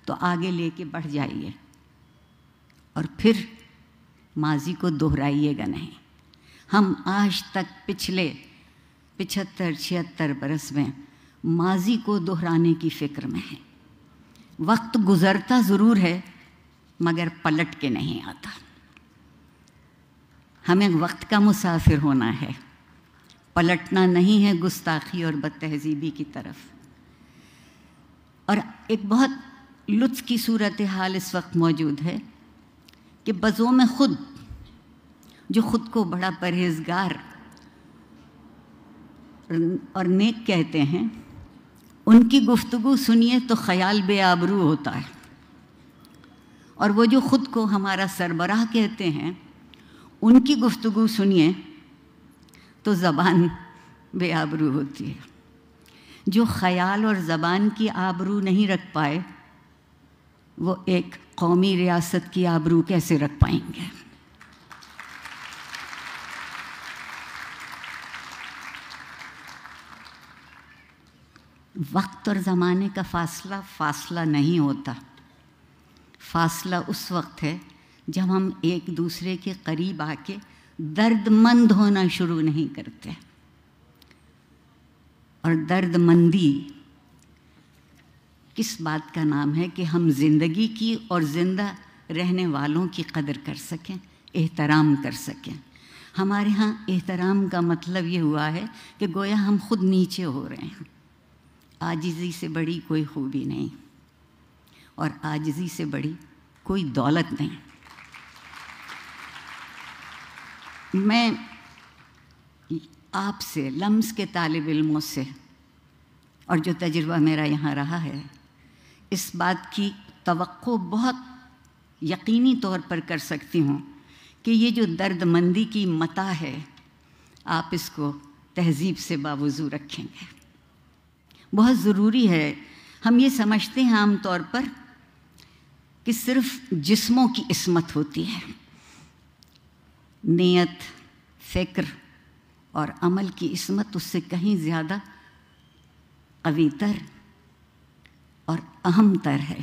تو آگے لے کے بڑھ جائیے اور پھر ماضی کو دہرائیے گا نہیں۔ ہم آج تک پچھلے 75-76 برس میں ماضی کو دہرانے کی فکر میں ہیں۔ وقت گزرتا ضرور ہے مگر پلٹ کے نہیں آتا۔ ہمیں وقت کا مسافر ہونا ہے، پلٹنا نہیں ہے گستاخی اور بد تہذیبی کی طرف۔ اور ایک بہت لطف کی صورتحال اس وقت موجود ہے کہ بزوم خود جو خود کو بڑا پرہیزگار اور نیک کہتے ہیں، ان کی گفتگو سنیے تو خیال بے آبرو ہوتا ہے، اور وہ جو خود کو ہمارا سربراہ کہتے ہیں ان کی گفتگو سنیے تو زبان بے آبرو ہوتی ہے۔ جو خیال اور زبان کی آبرو نہیں رکھ پائے وہ ایک قومی ریاست کی آبرو کیسے رکھ پائیں گے؟ وقت اور زمانے کا فاصلہ نہیں ہوتا۔ فاصلہ اس وقت ہے جب ہم ایک دوسرے کے قریب آ کے درد مند ہونا شروع نہیں کرتے، اور درد مندی کس بات کا نام ہے کہ ہم زندگی کی اور زندہ رہنے والوں کی قدر کر سکیں، احترام کر سکیں۔ ہمارے ہاں احترام کا مطلب یہ ہوا ہے کہ گویا ہم خود نیچے ہو رہے ہیں۔ عاجزی سے بڑی کوئی خوبی نہیں، اور عاجزی سے بڑی کوئی دولت نہیں۔ میں آپ سے، لمس کے طالب علموں سے، اور جو تجربہ میرا یہاں رہا ہے، اس بات کی توقع بہت یقینی طور پر کر سکتی ہوں کہ یہ جو درد مندی کی متاع ہے آپ اس کو تہذیب سے باوضو رکھیں گے۔ بہت ضروری ہے۔ ہم یہ سمجھتے ہیں عام طور پر کہ صرف جسموں کی عصمت ہوتی ہے، نیت، فکر اور عمل کی عصمت اس سے کہیں زیادہ قوی تر اور اہم تر ہے۔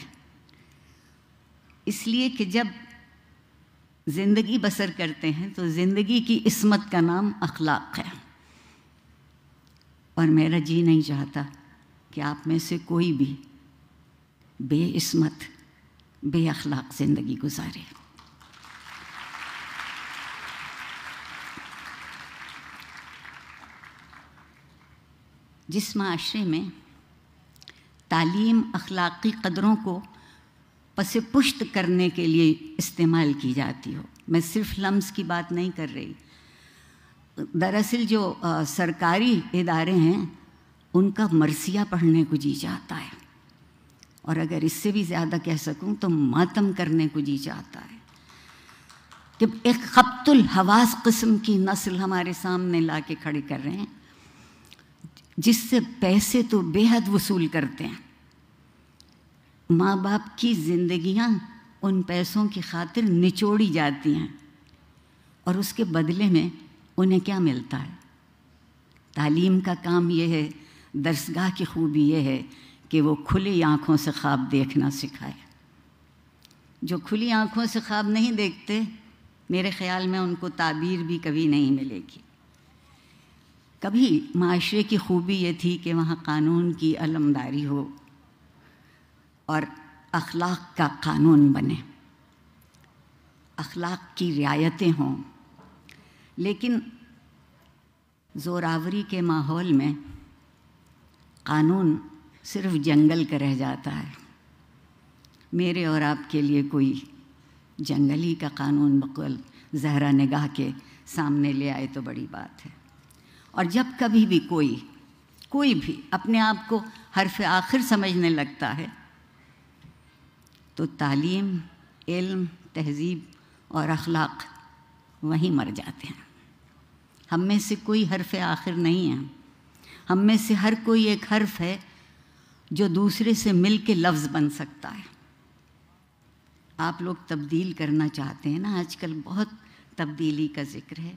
اس لیے کہ جب زندگی بسر کرتے ہیں تو زندگی کی عصمت کا نام اخلاق ہے، اور میرا جی نہیں چاہتا کہ آپ میں سے کوئی بھی بے عصمت، بے اخلاق زندگی گزارے۔ جس معاشرے میں تعلیم اخلاقی قدروں کو پس پشت کرنے کے لیے استعمال کی جاتی ہو، میں صرف لمس کی بات نہیں کر رہی، دراصل جو سرکاری ادارے ہیں ان کا مرثیہ پڑھنے کو جی چاہتا ہے، اور اگر اس سے بھی زیادہ کہہ سکوں تو ماتم کرنے کو جی چاہتا ہے کہ ایک خبط الحواس قسم کی نسل ہمارے سامنے لا کے کھڑی کر رہے ہیں جس سے پیسے تو بے حد وصول کرتے ہیں۔ ماں باپ کی زندگیاں ان پیسوں کی خاطر نچوڑی جاتی ہیں، اور اس کے بدلے میں انہیں کیا ملتا ہے؟ تعلیم کا کام یہ ہے، درسگاہ کی خوبی یہ ہے کہ وہ کھلی آنکھوں سے خواب دیکھنا سکھائے۔ جو کھلی آنکھوں سے خواب نہیں دیکھتے، میرے خیال میں ان کو تعبیر بھی کبھی نہیں ملے گی۔ کبھی معاشرے کی خوبی یہ تھی کہ وہاں قانون کی علمداری ہو اور اخلاق کا قانون بنے، اخلاق کی رعایتیں ہوں، لیکن زوراوری کے ماحول میں قانون صرف جنگل کا رہ جاتا ہے۔ میرے اور آپ کے لیے کوئی جنگلی کا قانون بقول زہرا نگاہ کے سامنے لے آئے تو بڑی بات ہے۔ اور جب کبھی بھی کوئی بھی اپنے آپ کو حرف آخر سمجھنے لگتا ہے تو تعلیم، علم، تہذیب اور اخلاق وہیں مر جاتے ہیں۔ ہم میں سے کوئی حرف آخر نہیں ہے، ہم میں سے ہر کوئی ایک حرف ہے جو دوسرے سے مل کے لفظ بن سکتا ہے۔ آپ لوگ تبدیل کرنا چاہتے ہیں نا، آج کل بہت تبدیلی کا ذکر ہے،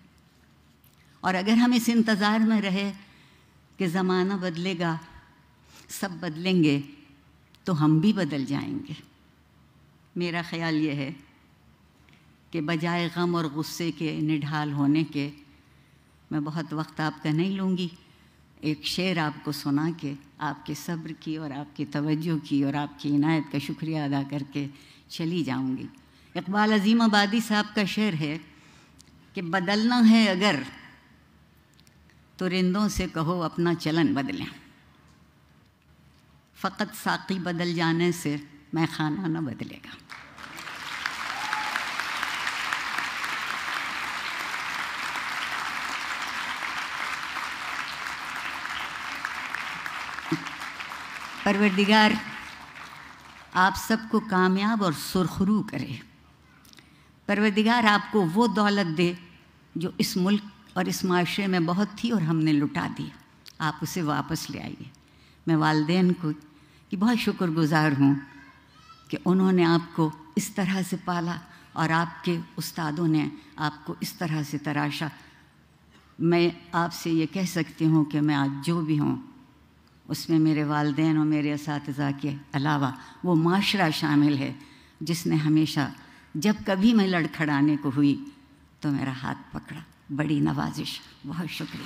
اور اگر ہم اس انتظار میں رہے کہ زمانہ بدلے گا، سب بدلیں گے، تو ہم بھی بدل جائیں گے۔ میرا خیال یہ ہے کہ بجائے غم اور غصے کے نڈھال ہونے کے، میں بہت وقت آپ کا نہیں لوں گی، ایک شعر آپ کو سنا کے آپ کے صبر کی اور آپ کی توجہ کی اور آپ کی عنایت کا شکریہ ادا کر کے چلی جاؤں گی۔ اقبال عظیم آبادی صاحب کا شعر ہے کہ بدلنا ہے اگر تو رندوں سے کہو اپنا چلن بدلیں، فقط ساقی بدل جانے سے میں خانہ نہ بدلے گا۔ پروردگار آپ سب کو کامیاب اور سرخرو کرے۔ پروردگار آپ کو وہ دولت دے جو اس ملک اور اس معاشرے میں بہت تھی اور ہم نے لٹا دی، آپ اسے واپس لے آئیے۔ میں والدین کی بہت شکر گزار ہوں کہ انہوں نے آپ کو اس طرح سے پالا اور آپ کے استادوں نے آپ کو اس طرح سے تراشا۔ میں آپ سے یہ کہہ سکتی ہوں کہ میں آج جو بھی ہوں اس میں میرے والدین اور میرے اساتذہ کے علاوہ وہ معاشرہ شامل ہے جس نے ہمیشہ جب کبھی میں لڑکھڑانے کو ہوئی تو میرا ہاتھ پکڑا۔ بڑی نوازش، بہت شکریہ۔